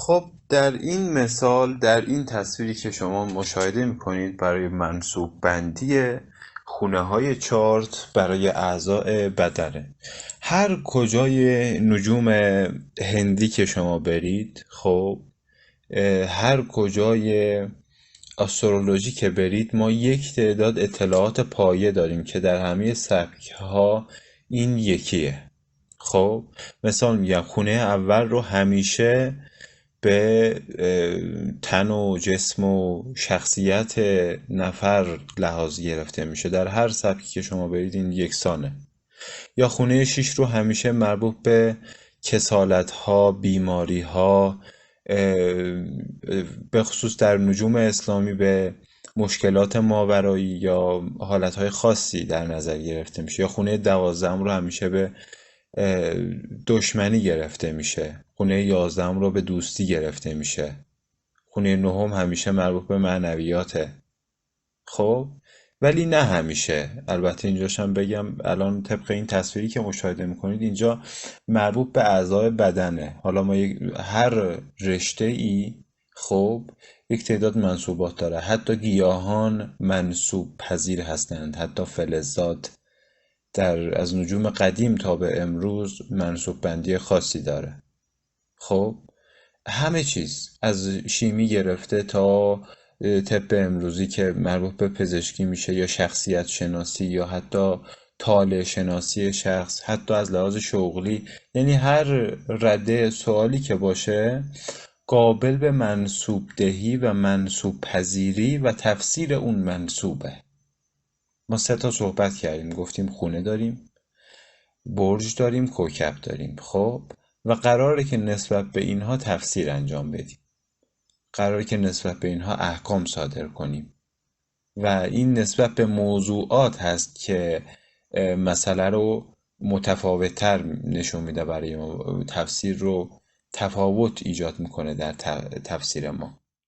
خب در این مثال، در این تصویری که شما مشاهده میکنید برای منسوب بندی خونه های چارت برای اعضاء بدنه. هر کجای نجوم هندی که شما برید، خب هر کجای استرولوژی که برید، ما یک تعداد اطلاعات پایه داریم که در همه سبک ها این یکیه. خب مثال میگم، خونه اول رو همیشه به تن و جسم و شخصیت نفر لحاظ گرفته میشه، در هر سبکی که شما برید این یکسانه. یا خونه 6 رو همیشه مربوط به کسالت ها، بیماری ها، به خصوص در نجوم اسلامی به مشکلات ماورایی یا حالت های خاصی در نظر گرفته میشه. یا خونه 12 رو همیشه به دشمنی گرفته میشه. خونه 11 رو به دوستی گرفته میشه. خونه 9 همیشه مربوط به معنویاته. خب ولی نه همیشه. البته اینجاشم بگم، الان طبق این تصویری که مشاهده میکنید اینجا مربوط به اعضای بدنه. حالا ما هر رشته ای خب یک تعداد منصوبات داره. حتی گیاهان منصوب پذیر هستند، حتی فلزات از نجوم قدیم تا به امروز منصوب بندی خاصی داره. خب همه چیز از شیمی گرفته تا طب امروزی که مربوط به پزشکی میشه، یا شخصیت شناسی، یا حتی طالع شناسی شخص، حتی از لحاظ شغلی. یعنی هر رده سوالی که باشه قابل به منسوب دهی و منسوب پذیری و تفسیر اون منسوبه. ما 3 تا صحبت کردیم، گفتیم خونه داریم، برج داریم، کوکب داریم. خب و قراره که نسبت به اینها تفسیر انجام بدیم، قراره که نسبت به اینها احکام صادر کنیم و این نسبت به موضوعات هست که مسئله رو متفاوت‌تر نشون میده برای ما، تفسیر رو تفاوت ایجاد میکنه در تفسیر ما.